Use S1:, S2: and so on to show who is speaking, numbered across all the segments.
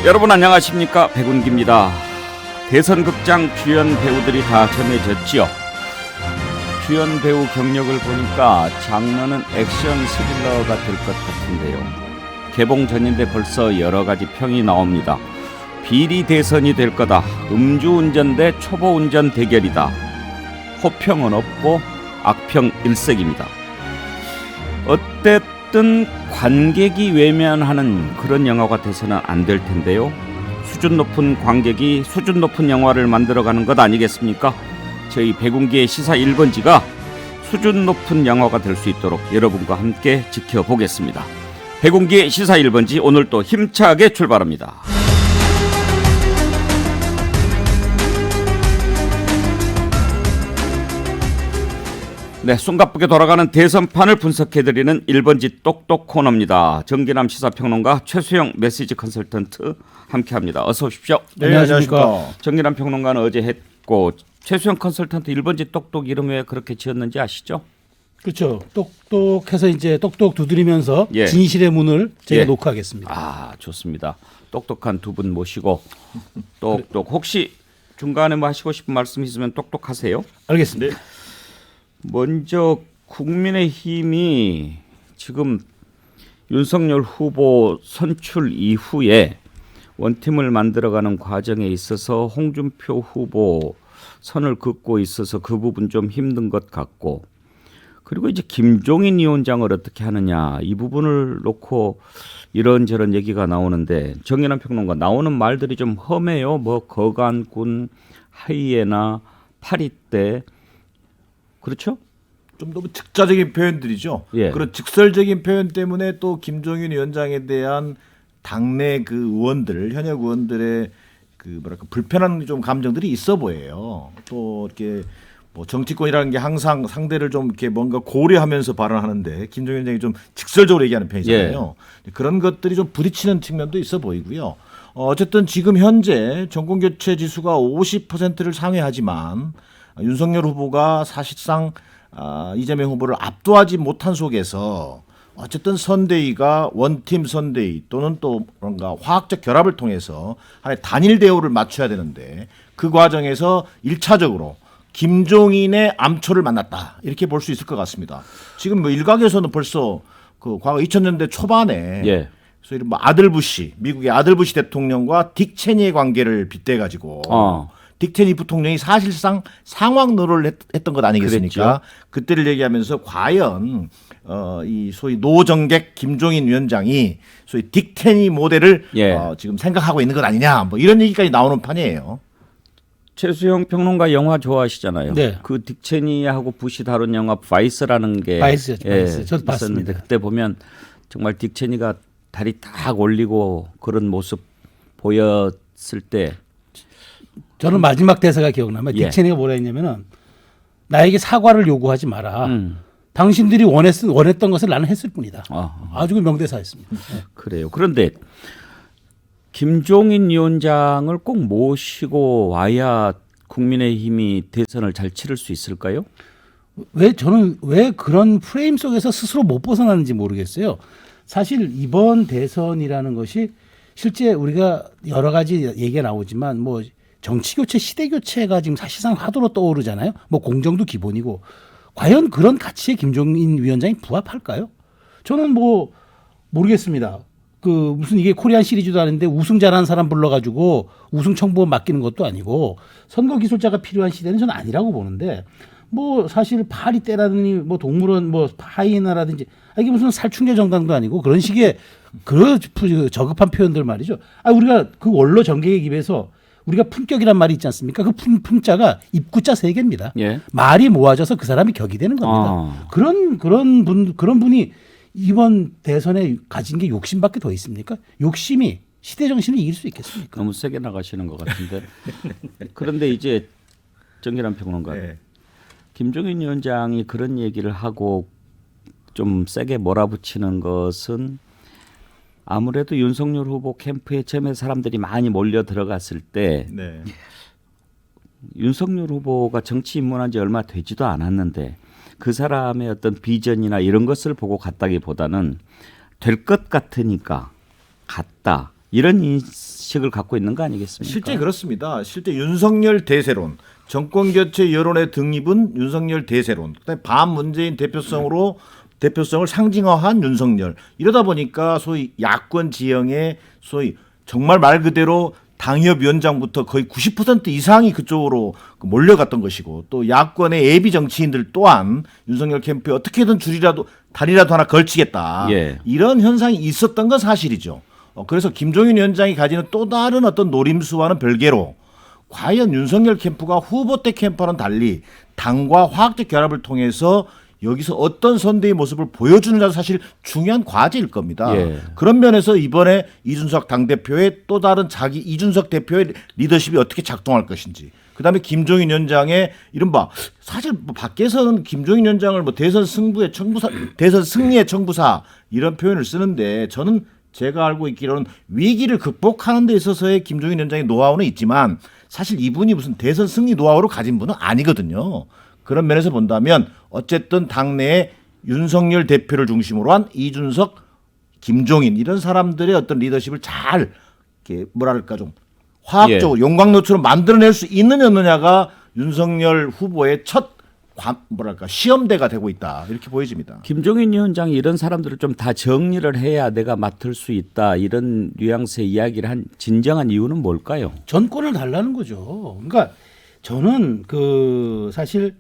S1: 여러분 안녕하십니까, 백운기입니다. 대선극장 주연 배우들이 다 정해졌지요. 주연 배우 경력을 보니까 장르는 액션 스릴러가 될 것 같은데요. 개봉 전인데 벌써 여러 가지 평이 나옵니다. 비리 대선이 될 거다. 음주운전 대 초보운전 대결이다. 호평은 없고 악평 일색입니다. 어쨌든 관객이 외면하는 그런 영화가 돼서는 안 될 텐데요. 수준 높은 관객이 수준 높은 영화를 만들어가는 것 아니겠습니까? 저희 백운기의 시사 1번지가 수준 높은 영화가 될 수 있도록 여러분과 함께 지켜보겠습니다. 백운기의 시사 1번지 오늘 또 힘차게 출발합니다. 네, 숨가쁘게 돌아가는 대선판을 분석해드리는 1번지 똑똑 코너입니다. 정기남 시사평론가, 최수영 메시지 컨설턴트 함께합니다. 어서 오십시오.
S2: 네, 안녕하십니까.
S1: 정기남 평론가는 어제 했고, 최수영 컨설턴트 1번지 똑똑 이름 왜 그렇게 지었는지 아시죠?
S2: 그렇죠. 똑똑해서 이제 똑똑 두드리면서
S1: 예.
S2: 진실의 문을 제가
S1: 예.
S2: 녹화하겠습니다.
S1: 아, 좋습니다. 똑똑한 두 분 모시고 똑똑. 혹시 중간에 뭐 하시고 싶은 말씀 있으면 똑똑하세요.
S2: 알겠습니다.
S1: 네. 먼저 국민의힘이 지금 윤석열 후보 선출 이후에 원팀을 만들어가는 과정에 있어서 홍준표 후보 선을 긋고 있어서 그 부분 좀 힘든 것 같고, 그리고 이제 김종인 위원장을 어떻게 하느냐 이 부분을 놓고 이런저런 얘기가 나오는데, 정연한 평론가, 나오는 말들이 좀 험해요. 뭐 거간꾼, 하이에나, 파리떼, 그렇죠?
S3: 좀 너무 즉자적인 표현들이죠.
S1: 예.
S3: 그런 직설적인 표현 때문에 또 김종인 위원장에 대한 당내 그 의원들, 현역 의원들의 그 뭐랄까 불편한 좀 감정들이 있어 보여요. 또 이렇게 뭐 정치권이라는 게 항상 상대를 좀 이렇게 뭔가 고려하면서 발언하는데 김종인 위원장이 좀 직설적으로 얘기하는 편이잖아요. 그런 것들이 좀 부딪히는 측면도 있어 보이고요. 어쨌든 지금 현재 정권 교체 지수가 50%를 상회하지만 윤석열 후보가 사실상 이재명 후보를 압도하지 못한 속에서 어쨌든 선대위가 원팀 선대위 또는 또 뭔가 화학적 결합을 통해서 하나의 단일 대우를 맞춰야 되는데, 그 과정에서 1차적으로 김종인의 암초를 만났다 이렇게 볼 수 있을 것 같습니다. 지금 뭐 일각에서는 벌써 그 과거 2000년대 초반에
S1: 예.
S3: 소위 뭐 아들부시, 미국의 아들부시 대통령과 딕 체니의 관계를 빗대 가지고 딕 체니 부통령이 사실상 상황 노를 했던 것 아니겠습니까?
S1: 그랬죠.
S3: 그때를 얘기하면서 과연 이 소위 노정객 김종인 위원장이 소위 딕 체니 모델을
S1: 예.
S3: 지금 생각하고 있는 것 아니냐, 뭐 이런 얘기까지 나오는 판이에요.
S1: 최수영 평론가 영화 좋아하시잖아요.
S2: 네.
S1: 그 딕체니하고 부시 다룬 영화 바이스라는 게
S2: 바이스였죠, 바이스. 저도
S1: 있었는데,
S2: 봤습니다.
S1: 그때 보면 정말 딕체니가 다리 딱 올리고 그런 모습 보였을 때,
S2: 저는 마지막 대사가 기억나면
S1: 예.
S2: 딕체니가 뭐라 했냐면은, 나에게 사과를 요구하지 마라. 당신들이 원했던 것을 나는 했을 뿐이다. 아주 그 명대사였습니다. 네.
S1: 그래요. 그런데 김종인 위원장을 꼭 모시고 와야 국민의힘이 대선을 잘 치를 수 있을까요?
S2: 저는 왜 그런 프레임 속에서 스스로 못 벗어나는지 모르겠어요. 사실 이번 대선이라는 것이 실제 우리가 여러 가지 얘기가 나오지만 뭐 정치 교체, 시대 교체가 지금 사실상 화두로 떠오르잖아요. 뭐 공정도 기본이고, 과연 그런 가치에 김종인 위원장이 부합할까요? 저는 뭐 모르겠습니다. 그 무슨 이게 코리안 시리즈도 아닌데 우승 잘하는 사람 불러가지고 우승 청부원 맡기는 것도 아니고, 선거 기술자가 필요한 시대는 저는 아니라고 보는데, 뭐 사실 파리 떼라느니 뭐 동물원 뭐 하이에나라든지 이게 무슨 살충제 정당도 아니고 그런 식의 그 저급한 표현들 말이죠. 우리가 그 원로 정계에 입에서 우리가 품격이란 말이 있지 않습니까? 그 품자가 입구자 3개입니다.
S1: 예.
S2: 말이 모아져서 그 사람이 격이 되는 겁니다. 그런 분이 이번 대선에 가진 게 욕심밖에 더 있습니까? 욕심이 시대 정신을 이길 수 있겠습니까?
S1: 너무 세게 나가시는 것 같은데. 그런데 이제 정기란 평론가,
S3: 네.
S1: 김종인 위원장이 그런 얘기를 하고 좀 세게 몰아붙이는 것은 아무래도 윤석열 후보 캠프에 처음에 사람들이 많이 몰려 들어갔을 때
S3: 네.
S1: 윤석열 후보가 정치 입문한 지 얼마 되지도 않았는데 그 사람의 어떤 비전이나 이런 것을 보고 갔다기보다는 될 것 같으니까 갔다, 이런 인식을 갖고 있는 거 아니겠습니까?
S3: 실제 그렇습니다. 실제 윤석열 대세론, 정권 교체 여론의 등입은 윤석열 대세론, 그다음에 반문재인 대표성을 상징화한 윤석열. 이러다 보니까 소위 야권 지형의 소위 정말 말 그대로 당협위원장부터 거의 90% 이상이 그쪽으로 몰려갔던 것이고, 또 야권의 예비 정치인들 또한 윤석열 캠프에 어떻게든 다리라도 하나 걸치겠다.
S1: 예.
S3: 이런 현상이 있었던 건 사실이죠. 그래서 김종인 위원장이 가지는 또 다른 어떤 노림수와는 별개로 과연 윤석열 캠프가 후보 때 캠프와는 달리 당과 화학적 결합을 통해서 여기서 어떤 선대의 모습을 보여주느냐도 사실 중요한 과제일 겁니다.
S1: 예.
S3: 그런 면에서 이번에 이준석 당대표의 또 다른 이준석 대표의 리더십이 어떻게 작동할 것인지, 그다음에 김종인 위원장의 이른바 사실 뭐 밖에서는 김종인 위원장을 뭐 대선 승리의 청부사 이런 표현을 쓰는데, 저는 제가 알고 있기로는 위기를 극복하는 데 있어서의 김종인 위원장의 노하우는 있지만 사실 이분이 무슨 대선 승리 노하우를 가진 분은 아니거든요. 그런 면에서 본다면 어쨌든 당내에 윤석열 대표를 중심으로 한 이준석, 김종인 이런 사람들의 어떤 리더십을 잘 이렇게 뭐랄까 좀 화학적으로 용광로처럼 만들어낼 수 있느냐 없느냐가 윤석열 후보의 첫 시험대가 되고 있다, 이렇게 보여집니다.
S1: 김종인 위원장이 이런 사람들을 좀 다 정리를 해야 내가 맡을 수 있다, 이런 뉘앙스의 이야기를 한 진정한 이유는 뭘까요?
S2: 전권을 달라는 거죠. 그러니까 저는 사실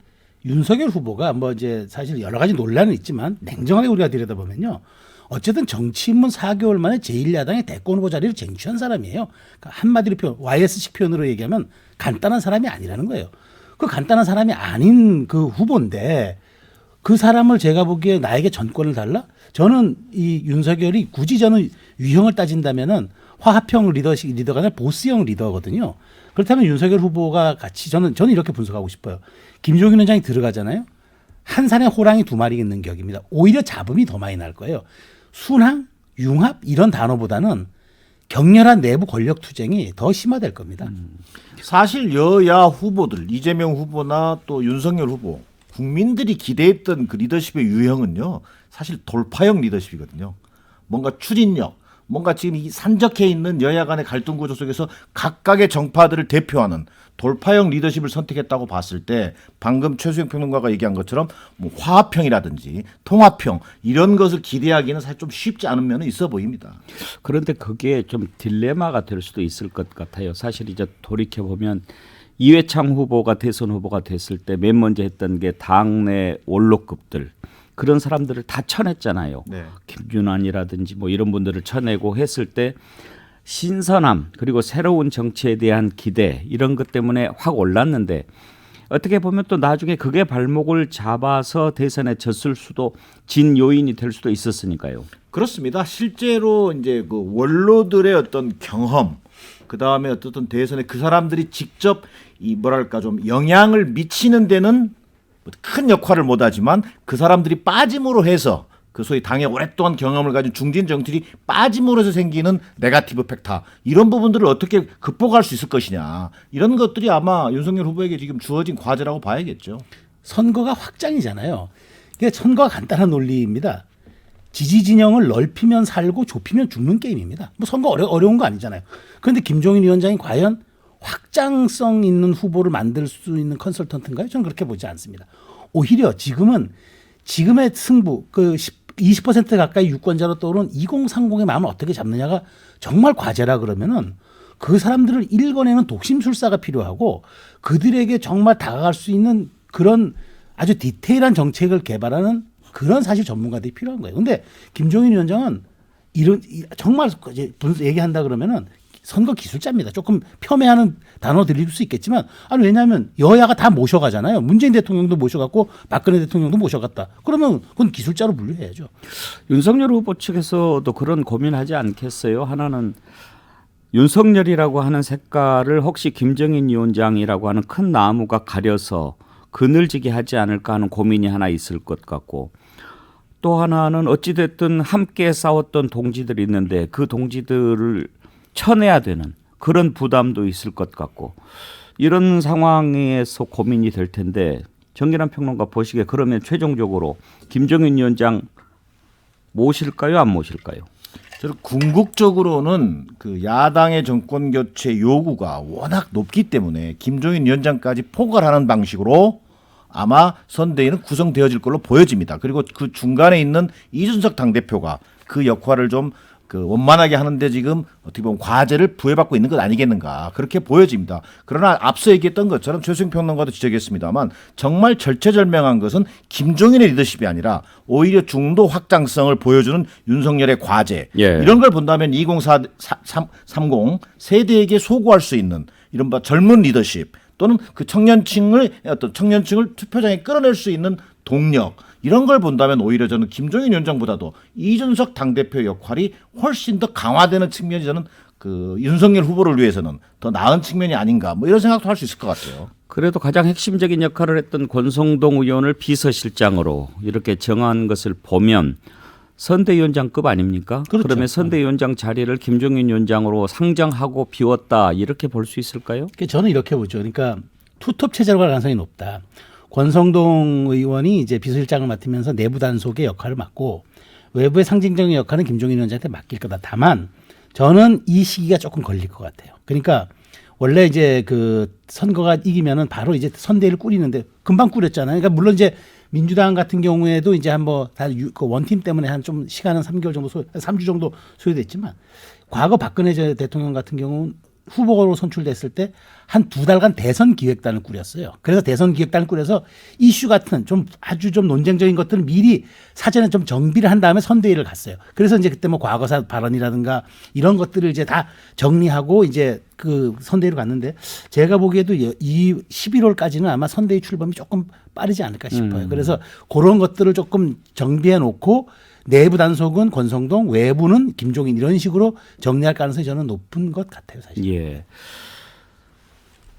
S2: 윤석열 후보가 뭐 이제 사실 여러 가지 논란은 있지만 냉정하게 우리가 들여다보면요, 어쨌든 정치 입문 4개월 만에 제1야당의 대권 후보 자리를 쟁취한 사람이에요. 그러니까 한마디로 YS식 표현으로 얘기하면 간단한 사람이 아니라는 거예요. 그 간단한 사람이 아닌 그 후보인데 그 사람을 제가 보기에 나에게 전권을 달라? 저는 이 윤석열이 굳이 저는 유형을 따진다면은 화합형 리더가 아니라 보스형 리더거든요. 그렇다면 윤석열 후보가 같이 저는 이렇게 분석하고 싶어요. 김종인 위원장이 들어가잖아요. 한 산에 호랑이 두 마리 있는 격입니다. 오히려 잡음이 더 많이 날 거예요. 순항, 융합 이런 단어보다는 격렬한 내부 권력 투쟁이 더 심화될 겁니다.
S3: 사실 여야 후보들, 이재명 후보나 또 윤석열 후보, 국민들이 기대했던 그 리더십의 유형은요, 사실 돌파형 리더십이거든요. 뭔가 추진력, 뭔가 지금 이 산적해 있는 여야 간의 갈등 구조 속에서 각각의 정파들을 대표하는 돌파형 리더십을 선택했다고 봤을 때, 방금 최수영 평론가가 얘기한 것처럼 뭐 화합형이라든지 통합형 이런 것을 기대하기는 사실 좀 쉽지 않은 면은 있어 보입니다.
S1: 그런데 그게 좀 딜레마가 될 수도 있을 것 같아요. 사실 이제 돌이켜 보면 이회창 후보가 대선 후보가 됐을 때 맨 먼저 했던 게 당내 원로급들, 그런 사람들을 다 쳐냈잖아요.
S3: 네.
S1: 김준환이라든지 뭐 이런 분들을 쳐내고 했을 때 신선함, 그리고 새로운 정치에 대한 기대, 이런 것 때문에 확 올랐는데, 어떻게 보면 또 나중에 그게 발목을 잡아서 대선에 졌을 수도, 진 요인이 될 수도 있었으니까요.
S3: 그렇습니다. 실제로 이제 그 원로들의 어떤 경험, 그 다음에 어떤 대선에 그 사람들이 직접 이 뭐랄까 좀 영향을 미치는 데는 큰 역할을 못하지만, 그 사람들이 빠짐으로 해서 그 소위 당의 오랫동안 경험을 가진 중진 정치인이 빠짐으로 해서 생기는 네거티브 팩터, 이런 부분들을 어떻게 극복할 수 있을 것이냐, 이런 것들이 아마 윤석열 후보에게 지금 주어진 과제라고 봐야겠죠.
S2: 선거가 확장이잖아요. 그러니까 선거가 간단한 논리입니다. 지지 진영을 넓히면 살고 좁히면 죽는 게임입니다. 뭐 선거 어려운 거 아니잖아요. 그런데 김종인 위원장이 과연 확장성 있는 후보를 만들 수 있는 컨설턴트인가요? 저는 그렇게 보지 않습니다. 오히려 지금은 지금의 승부, 20% 가까이 유권자로 떠오른 2030의 마음을 어떻게 잡느냐가 정말 과제라 그러면은 그 사람들을 읽어내는 독심술사가 필요하고, 그들에게 정말 다가갈 수 있는 그런 아주 디테일한 정책을 개발하는 그런 사실 전문가들이 필요한 거예요. 근데 김종인 위원장은 정말 이제 얘기한다 그러면은 선거 기술자입니다. 조금 폄훼하는 단어 들릴 수 있겠지만, 왜냐하면 여야가 다 모셔가잖아요. 문재인 대통령도 모셔갔고 박근혜 대통령도 모셔갔다. 그러면 그건 기술자로 분류해야죠.
S1: 윤석열 후보 측에서도 그런 고민하지 않겠어요? 하나는 윤석열이라고 하는 색깔을 혹시 김종인 위원장이라고 하는 큰 나무가 가려서 그늘지게 하지 않을까 하는 고민이 하나 있을 것 같고, 또 하나는 어찌됐든 함께 싸웠던 동지들이 있는데 그 동지들을 쳐내야 되는 그런 부담도 있을 것 같고, 이런 상황에서 고민이 될 텐데, 정기란 평론가 보시기에 그러면 최종적으로 김종인 위원장 모실까요, 안 모실까요?
S3: 저는 궁극적으로는 그 야당의 정권 교체 요구가 워낙 높기 때문에 김종인 위원장까지 포괄하는 방식으로 아마 선대위는 구성되어질 걸로 보여집니다. 그리고 그 중간에 있는 이준석 당대표가 그 역할을 좀 그 원만하게 하는데 지금 어떻게 보면 과제를 부여받고 있는 것 아니겠는가 그렇게 보여집니다. 그러나 앞서 얘기했던 것처럼 최수영 평론가도 지적했습니다만 정말 절체절명한 것은 김종인의 리더십이 아니라 오히려 중도 확장성을 보여주는 윤석열의 과제
S1: 예.
S3: 이런 걸 본다면 2030 세대에게 소구할 수 있는 이른바 젊은 리더십 또는 그 청년층을 투표장에 끌어낼 수 있는 동력 이런 걸 본다면 오히려 저는 김종인 위원장보다도 이준석 당대표 역할이 훨씬 더 강화되는 측면이 저는 그 윤석열 후보를 위해서는 더 나은 측면이 아닌가 뭐 이런 생각도 할 수 있을 것 같아요.
S1: 그래도 가장 핵심적인 역할을 했던 권성동 의원을 비서실장으로 이렇게 정한 것을 보면 선대위원장급 아닙니까?
S2: 그렇죠.
S1: 그러면 선대위원장 자리를 김종인 위원장으로 상정하고 비웠다 이렇게 볼 수 있을까요?
S2: 저는 이렇게 보죠. 그러니까 투톱 체제로 갈 가능성이 높다. 권성동 의원이 이제 비서실장을 맡으면서 내부 단속의 역할을 맡고 외부의 상징적인 역할은 김종인 위원장한테 맡길 거다. 다만 저는 이 시기가 조금 걸릴 것 같아요. 그러니까 원래 이제 그 선거가 이기면은 바로 이제 선대위를 꾸리는데 금방 꾸렸잖아요. 그러니까 물론 이제 민주당 같은 경우에도 이제 한번 다 그 원팀 때문에 한 좀 시간은 3개월 정도 3주 정도 소요됐지만 과거 박근혜 대통령 같은 경우는 후보로 선출됐을 때 한 2달간 대선 기획단을 꾸렸어요. 그래서 대선 기획단을 꾸려서 이슈 같은 좀 아주 좀 논쟁적인 것들을 미리 사전에 좀 정비를 한 다음에 선대위를 갔어요. 그래서 이제 그때 뭐 과거사 발언이라든가 이런 것들을 이제 다 정리하고 이제 그 선대위로 갔는데 제가 보기에도 이 11월까지는 아마 선대위 출범이 조금 빠르지 않을까 싶어요. 그래서 그런 것들을 조금 정비해 놓고 내부 단속은 권성동, 외부는 김종인 이런 식으로 정리할 가능성이 저는 높은 것 같아요, 사실.
S1: 예.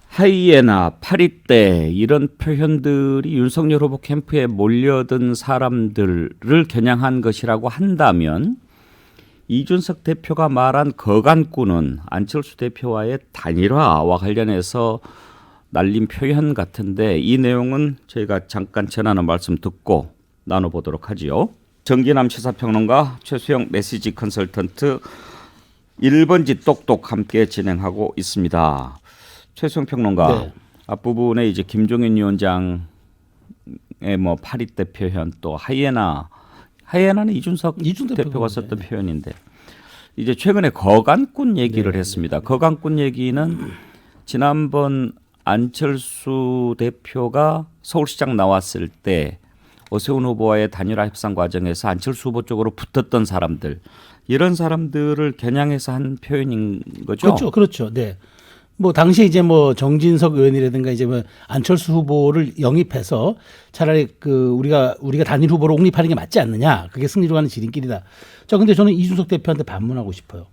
S1: 하이에나, 파리떼 이런 표현들이 윤석열 후보 캠프에 몰려든 사람들을 겨냥한 것이라고 한다면 이준석 대표가 말한 거간꾼은 안철수 대표와의 단일화와 관련해서 날린 표현 같은데 이 내용은 저희가 잠깐 전하는 말씀 듣고 나눠보도록 하지요. 정기남 시사평론가 최수영 메시지 컨설턴트 1번지 똑똑 함께 진행하고 있습니다. 최수영 평론가
S2: 네.
S1: 앞부분에 이제 김종인 위원장의 뭐 파리떼 표현 또 하이에나는 이준석 대표가 썼던 표현인데 이제 최근에 거간꾼 얘기를 했습니다. 거간꾼 얘기는 지난번 안철수 대표가 서울시장 나왔을 때 오세훈 후보와의 단일화 협상 과정에서 안철수 후보 쪽으로 붙었던 사람들 이런 사람들을 겨냥해서 한 표현인 거죠.
S2: 그렇죠, 그렇죠. 네. 뭐 당시에 이제 뭐 정진석 의원이라든가 이제 뭐 안철수 후보를 영입해서 차라리 그 우리가 단일 후보로 옹립하는 게 맞지 않느냐. 그게 승리로 가는 지름길이다. 자, 근데 저는 이준석 대표한테 반문하고 싶어요.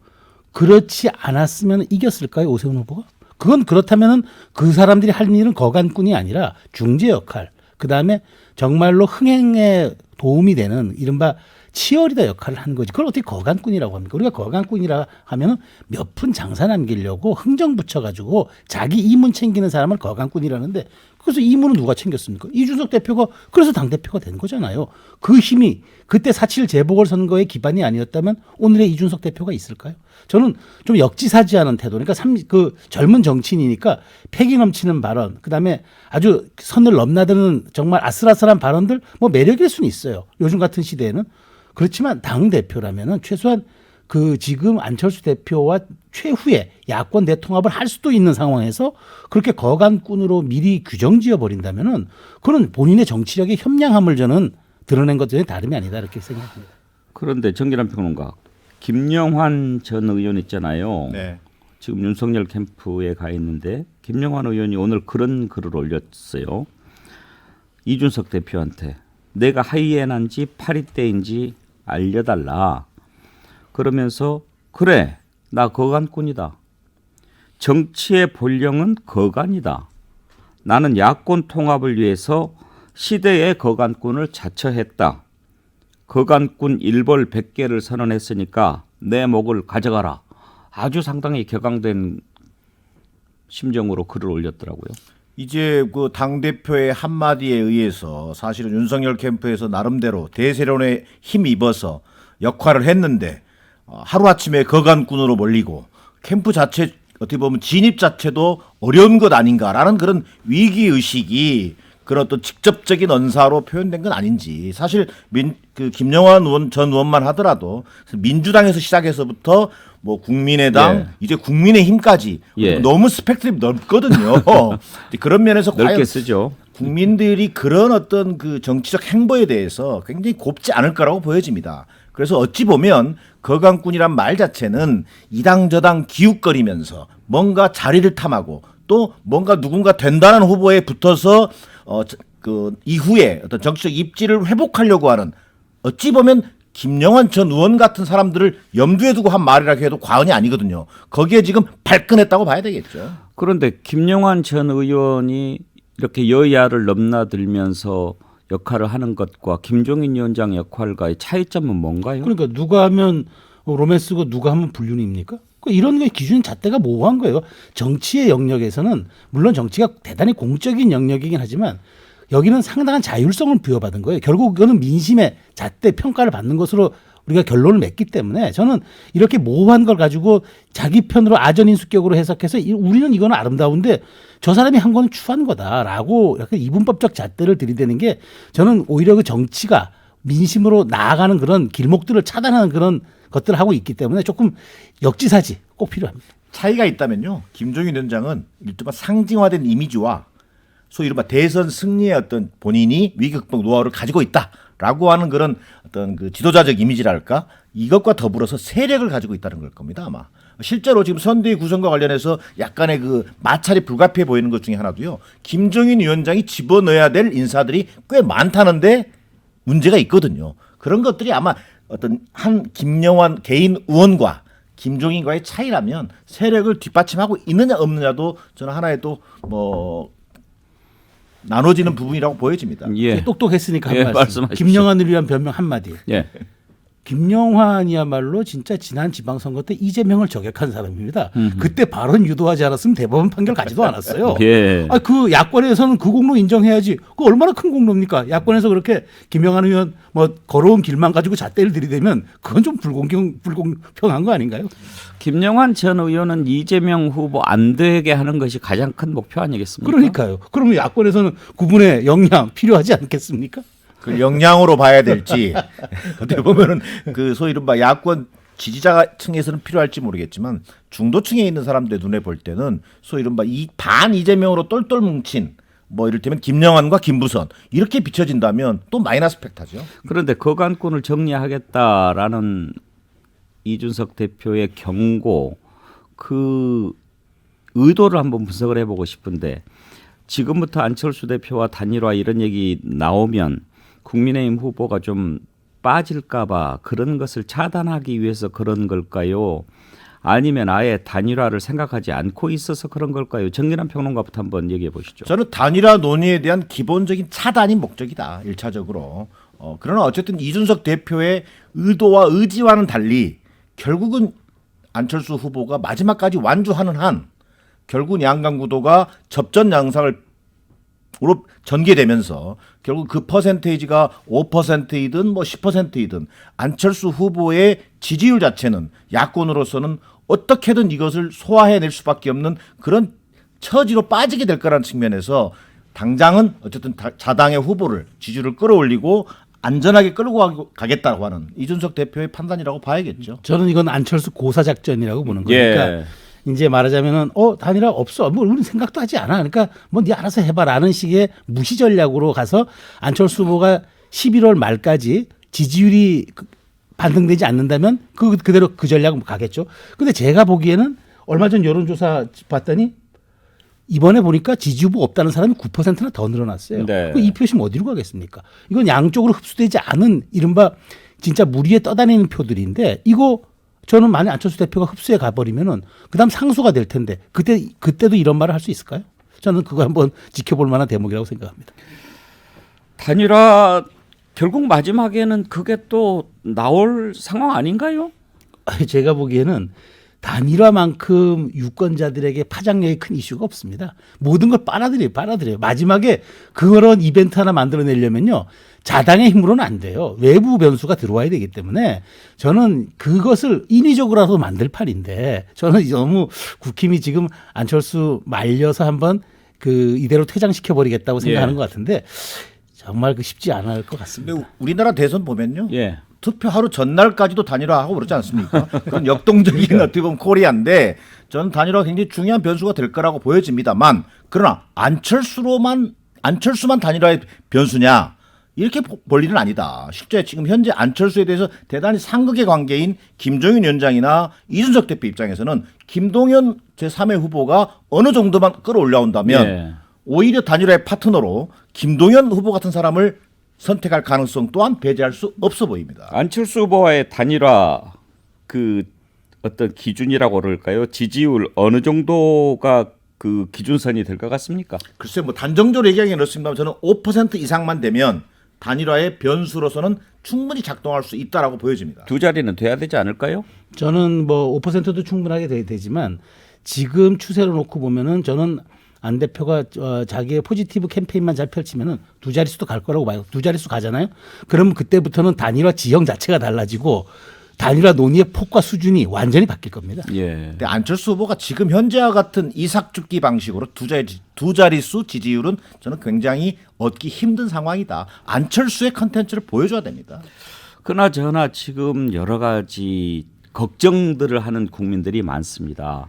S2: 그렇지 않았으면 이겼을까요, 오세훈 후보가? 그건 그렇다면은 그 사람들이 할 일은 거간꾼이 아니라 중재 역할. 그 다음에 정말로 흥행에 도움이 되는 이른바 치어리더 역할을 하는 거지. 그걸 어떻게 거간꾼이라고 합니까? 우리가 거간꾼이라 하면은 몇 푼 장사 남기려고 흥정 붙여가지고 자기 이문 챙기는 사람을 거간꾼이라는데 그래서 이문은 누가 챙겼습니까? 이준석 대표가 그래서 당대표가 된 거잖아요. 그 힘이 그때 4.7 재보궐선거의 기반이 아니었다면 오늘의 이준석 대표가 있을까요? 저는 좀 역지사지하는 태도. 그러니까 그 젊은 정치인이니까 패기 넘치는 발언, 그다음에 아주 선을 넘나드는 정말 아슬아슬한 발언들 뭐 매력일 수는 있어요. 요즘 같은 시대에는. 그렇지만 당 대표라면은 최소한 그 지금 안철수 대표와 최후의 야권 대통합을 할 수도 있는 상황에서 그렇게 거간꾼으로 미리 규정지어 버린다면은 그건 본인의 정치력의 협량함을 저는 드러낸 것 중에 다름이 아니다 이렇게 생각합니다.
S1: 그런데 정기남 평론가 김영환 전 의원 있잖아요.
S3: 네.
S1: 지금 윤석열 캠프에 가 있는데 김영환 의원이 오늘 그런 글을 올렸어요. 이준석 대표한테 내가 하이에나인지 파리떼인지 알려달라. 그러면서 그래 나 거간꾼이다. 정치의 본령은 거간이다. 나는 야권 통합을 위해서 시대의 거간꾼을 자처했다. 거간꾼 일벌 100개를 선언했으니까 내 목을 가져가라. 아주 상당히 격앙된 심정으로 글을 올렸더라고요.
S3: 이제 그 당대표의 한마디에 의해서 사실은 윤석열 캠프에서 나름대로 대세론에 힘입어서 역할을 했는데 하루아침에 거간꾼으로 몰리고 캠프 자체 어떻게 보면 진입 자체도 어려운 것 아닌가라는 그런 위기의식이 그런 어떤 직접적인 언사로 표현된 건 아닌지. 사실 그 김영환 전 의원만 하더라도 민주당에서 시작해서부터 뭐 국민의당
S1: 예.
S3: 이제 국민의힘까지
S1: 예.
S3: 너무 스펙트럼이 넓거든요. 그런 면에서
S1: 넓게
S3: 과연
S1: 쓰죠.
S3: 국민들이 그런 어떤 그 정치적 행보에 대해서 굉장히 곱지 않을 거라고 보여집니다. 그래서 어찌 보면 거강꾼이란 말 자체는 이당저당 기웃거리면서 뭔가 자리를 탐하고 또 뭔가 누군가 된다는 후보에 붙어서 그 이후에 어떤 정치적 입지를 회복하려고 하는 어찌 보면 김영환 전 의원 같은 사람들을 염두에 두고 한 말이라 해도 과언이 아니거든요. 거기에 지금 발끈했다고 봐야 되겠죠.
S1: 그런데 김영환 전 의원이 이렇게 여야를 넘나들면서 역할을 하는 것과 김종인 위원장 역할과의 차이점은 뭔가요?
S2: 그러니까 누가 하면 로맨스고 누가 하면 불륜입니까? 이런 게 기준 잣대가 모호한 거예요. 정치의 영역에서는 물론 정치가 대단히 공적인 영역이긴 하지만 여기는 상당한 자율성을 부여받은 거예요. 결국 그거는 민심의 잣대 평가를 받는 것으로 우리가 결론을 맺기 때문에 저는 이렇게 모호한 걸 가지고 자기 편으로 아전인수격으로 해석해서 우리는 이거는 아름다운데 저 사람이 한 건 추한 거다라고 약간 이분법적 잣대를 들이대는 게 저는 오히려 그 정치가 민심으로 나아가는 그런 길목들을 차단하는 그런 것들을 하고 있기 때문에 조금 역지사지 꼭 필요합니다.
S3: 차이가 있다면요. 김종인 위원장은 일단 상징화된 이미지와 소위 이른바 대선 승리의 어떤 본인이 위기 극복 노하우를 가지고 있다라고 하는 그런 어떤 그 지도자적 이미지랄까 이것과 더불어서 세력을 가지고 있다는 걸 겁니다 아마. 실제로 지금 선대위 구성과 관련해서 약간의 그 마찰이 불가피해 보이는 것 중에 하나도요. 김종인 위원장이 집어넣어야 될 인사들이 꽤 많다는데 문제가 있거든요. 그런 것들이 아마 어떤 한 김영환 개인 의원과 김종인과의 차이라면 세력을 뒷받침하고 있느냐 없느냐도 저는 하나의 또 뭐 나눠지는 부분이라고 보여집니다.
S1: 예.
S2: 똑똑했으니까 한
S1: 예,
S2: 말씀.
S1: 말씀하십시오.
S2: 김영환을 위한 변명 한마디.
S1: 예.
S2: 김영환이야말로 진짜 지난 지방선거 때 이재명을 저격한 사람입니다. 그때 발언 유도하지 않았으면 대법원 판결 가지도 않았어요.
S1: 예.
S2: 그 야권에서는 그 공로 인정해야지. 그 얼마나 큰 공로입니까? 야권에서 그렇게 김영환 의원 뭐 걸어온 길만 가지고 잣대를 들이대면 그건 좀 불공평한 거 아닌가요?
S1: 김영환 전 의원은 이재명 후보 안 되게 하는 것이 가장 큰 목표 아니겠습니까?
S2: 그러니까요. 그러면 야권에서는 구분의 역량 필요하지 않겠습니까?
S3: 그 역량으로 봐야 될지 어떻게 보면은 그 소위 이른바 야권 지지자층에서는 필요할지 모르겠지만 중도층에 있는 사람들 눈에 볼 때는 소위 이른바 이 반 이재명으로 똘똘 뭉친 뭐 이를테면 김영환과 김부선 이렇게 비춰진다면 또 마이너스 팩타죠.
S1: 그런데 거간꾼을 정리하겠다라는 이준석 대표의 경고 그 의도를 한번 분석을 해보고 싶은데 지금부터 안철수 대표와 단일화 이런 얘기 나오면 국민의힘 후보가 좀 빠질까 봐 그런 것을 차단하기 위해서 그런 걸까요? 아니면 아예 단일화를 생각하지 않고 있어서 그런 걸까요? 정진환 평론가부터 한번 얘기해 보시죠.
S3: 저는 단일화 논의에 대한 기본적인 차단이 목적이다. 1차적으로. 그러나 어쨌든 이준석 대표의 의도와 의지와는 달리 결국은 안철수 후보가 마지막까지 완주하는 한 결국 양강 구도가 접전 양상을 으로 전개되면서 결국 그 퍼센테이지가 5%이든 뭐 10%이든 안철수 후보의 지지율 자체는 야권으로서는 어떻게든 이것을 소화해낼 수밖에 없는 그런 처지로 빠지게 될 거라는 측면에서 당장은 어쨌든 자당의 후보를 지지율을 끌어올리고 안전하게 끌고 가겠다고 하는 이준석 대표의 판단이라고 봐야겠죠.
S2: 저는 이건 안철수 고사작전이라고 보는 거니까
S1: 예.
S2: 이제 말하자면은 단일화 없어. 뭐 우리는 생각도 하지 않아. 그러니까 뭐 네 알아서 해봐라는 식의 무시 전략으로 가서 안철수 후보가 11월 말까지 지지율이 반등되지 않는다면 그대로 그 전략은 가겠죠. 근데 제가 보기에는 얼마 전 여론조사 봤더니 이번에 보니까 지지 후보 없다는 사람이 9%나 더 늘어났어요.
S1: 네.
S2: 이 표시면 어디로 가겠습니까? 이건 양쪽으로 흡수되지 않은 이른바 진짜 무리에 떠다니는 표들인데 이거 저는 만약 안철수 대표가 흡수해 가버리면은 그다음 상수가 될 텐데 그때도 이런 말을 할 수 있을까요? 저는 그거 한번 지켜볼 만한 대목이라고 생각합니다.
S1: 단일화 결국 마지막에는 그게 또 나올 상황 아닌가요?
S2: 제가 보기에는 단일화만큼 유권자들에게 파장력이 큰 이슈가 없습니다. 모든 걸 빨아들여요. 마지막에 그런 이벤트 하나 만들어내려면요. 자당의 힘으로는 안 돼요. 외부 변수가 들어와야 되기 때문에 저는 그것을 인위적으로라도 만들 판인데 저는 너무 국힘이 지금 안철수 말려서 한번 그 이대로 퇴장시켜버리겠다고 생각하는
S1: 예.
S2: 것 같은데 정말 그 쉽지 않을 것 같습니다.
S3: 근데 우리나라 대선 보면요.
S1: 예.
S3: 투표 하루 전날까지도 단일화하고 그러지 않습니까? 그런 역동적인 어떻게 보면 코리아인데 저는 단일화가 굉장히 중요한 변수가 될 거라고 보여집니다만 그러나 안철수만 단일화의 변수냐 이렇게 볼 일은 아니다. 실제 지금 현재 안철수에 대해서 대단히 상극의 관계인 김종인 위원장이나 이준석 대표 입장에서는 김동연 제3의 후보가 어느 정도만 끌어올라온다면
S1: 예.
S3: 오히려 단일화의 파트너로 김동연 후보 같은 사람을 선택할 가능성 또한 배제할 수 없어 보입니다.
S1: 안철수 후보와의 단일화 그 어떤 기준이라고 그럴까요? 지지율 어느 정도가 그 기준선이 될 것 같습니까?
S3: 글쎄 뭐 단정적으로 얘기하기는 어렵습니다만 저는 5% 이상만 되면 단일화의 변수로서는 충분히 작동할 수 있다라고 보여집니다.
S1: 두 자리는 돼야 되지 않을까요?
S2: 저는 뭐 5%도 충분하게 되지만 지금 추세로 놓고 보면은 저는 안 대표가 자기의 포지티브 캠페인만 잘 펼치면은 두 자릿수도 갈 거라고 봐요. 두 자릿수 가잖아요. 그러면 그때부터는 단일화 지형 자체가 달라지고 단일화 논의의 폭과 수준이 완전히 바뀔 겁니다.
S1: 예.
S3: 근데 안철수 후보가 지금 현재와 같은 이삭죽기 방식으로 두 자릿수 지지율은 저는 굉장히 얻기 힘든 상황이다. 안철수의 컨텐츠를 보여줘야 됩니다.
S1: 그나저나 지금 여러 가지 걱정들을 하는 국민들이 많습니다.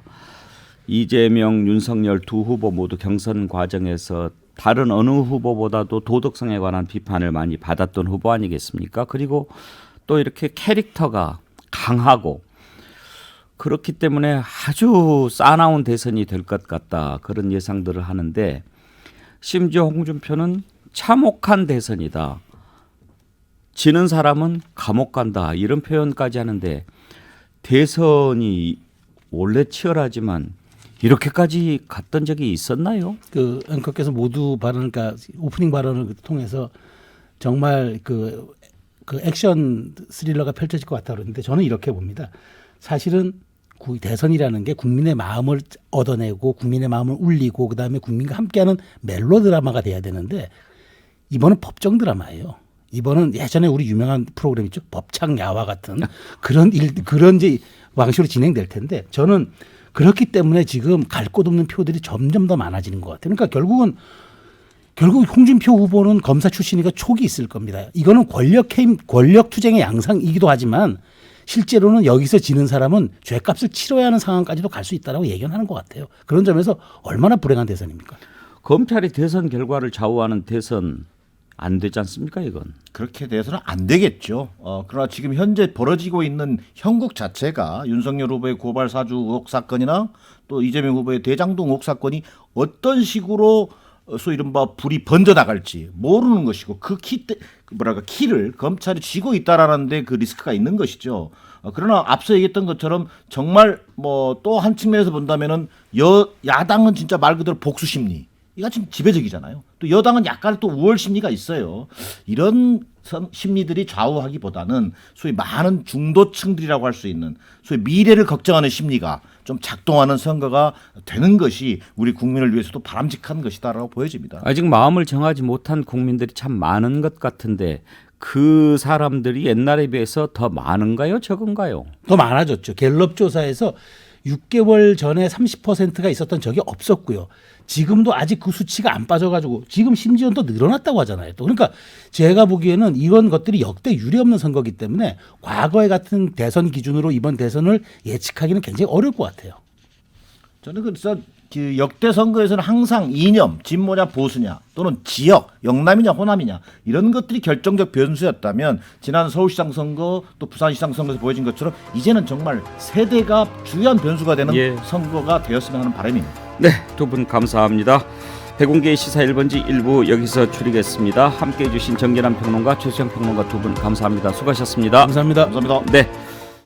S1: 이재명, 윤석열 두 후보 모두 경선 과정에서 다른 어느 후보보다도 도덕성에 관한 비판을 많이 받았던 후보 아니겠습니까? 그리고 또 이렇게 캐릭터가 강하고 그렇기 때문에 아주 싸나운 대선이 될 것 같다. 그런 예상들을 하는데 심지어 홍준표는 참혹한 대선이다. 지는 사람은 감옥 간다. 이런 표현까지 하는데 대선이 원래 치열하지만 이렇게까지 갔던 적이 있었나요?
S2: 그 앵커께서 모두 발언, 그러니까 오프닝 발언을 통해서 정말 그 액션 스릴러가 펼쳐질 것 같다 그러는데 저는 이렇게 봅니다. 사실은 대선이라는 게 국민의 마음을 얻어내고 국민의 마음을 울리고 그다음에 국민과 함께하는 멜로 드라마가 돼야 되는데 이번은 법정 드라마예요. 이번은 예전에 우리 유명한 프로그램 있죠. 법창야와 같은 그런 이제 방식으로 진행될 텐데 저는 그렇기 때문에 지금 갈 곳 없는 표들이 점점 더 많아지는 것 같아요. 그러니까 결국 홍준표 후보는 검사 출신이니까 촉이 있을 겁니다. 이거는 권력 투쟁의 양상이기도 하지만 실제로는 여기서 지는 사람은 죗값을 치러야 하는 상황까지도 갈 수 있다라고 예견하는 것 같아요. 그런 점에서 얼마나 불행한 대선입니까?
S1: 검찰이 대선 결과를 좌우하는 대선 안 되지 않습니까 이건?
S3: 그렇게 돼서는 안 되겠죠. 그러나 지금 현재 벌어지고 있는 형국 자체가 윤석열 후보의 고발 사주 의혹 사건이나 또 이재명 후보의 대장동 의혹 사건이 어떤 식으로 소위 이른바 불이 번져 나갈지 모르는 것이고 그 키를 검찰이 쥐고 있다라는데 그 리스크가 있는 것이죠. 그러나 앞서 얘기했던 것처럼 정말 뭐 또 한 측면에서 본다면은 야당은 진짜 말 그대로 복수 심리. 이가 지금 지배적이잖아요. 또 여당은 약간 또 우월 심리가 있어요. 이런 심리들이 좌우하기보다는 소위 많은 중도층들이라고 할 수 있는 소위 미래를 걱정하는 심리가 좀 작동하는 선거가 되는 것이 우리 국민을 위해서도 바람직한 것이다라고 보여집니다.
S1: 아직 마음을 정하지 못한 국민들이 참 많은 것 같은데 그 사람들이 옛날에 비해서 더 많은가요? 적은가요?
S2: 더 많아졌죠. 갤럽 조사에서 6개월 전에 30%가 있었던 적이 없었고요. 지금도 아직 그 수치가 안 빠져가지고 지금 심지어 또 늘어났다고 하잖아요. 또 그러니까 제가 보기에는 이런 것들이 역대 유례 없는 선거기 때문에 과거에 같은 대선 기준으로 이번 대선을 예측하기는 굉장히 어려울 것 같아요.
S3: 저는 그래서 그 역대 선거에서는 항상 이념, 진보냐 보수냐 또는 지역, 영남이냐 호남이냐 이런 것들이 결정적 변수였다면 지난 서울시장 선거 또 부산시장 선거에서 보여진 것처럼 이제는 정말 세대가 주요한 변수가 되는
S1: 예.
S3: 선거가 되었으면 하는 바람입니다.
S1: 네, 두 분 감사합니다. 백운계의 시사 1번지 1부 여기서 줄이겠습니다. 함께해 주신 정계남 평론가, 최수영 평론가 두 분 감사합니다. 수고하셨습니다.
S2: 감사합니다.
S3: 감사합니다.
S1: 네.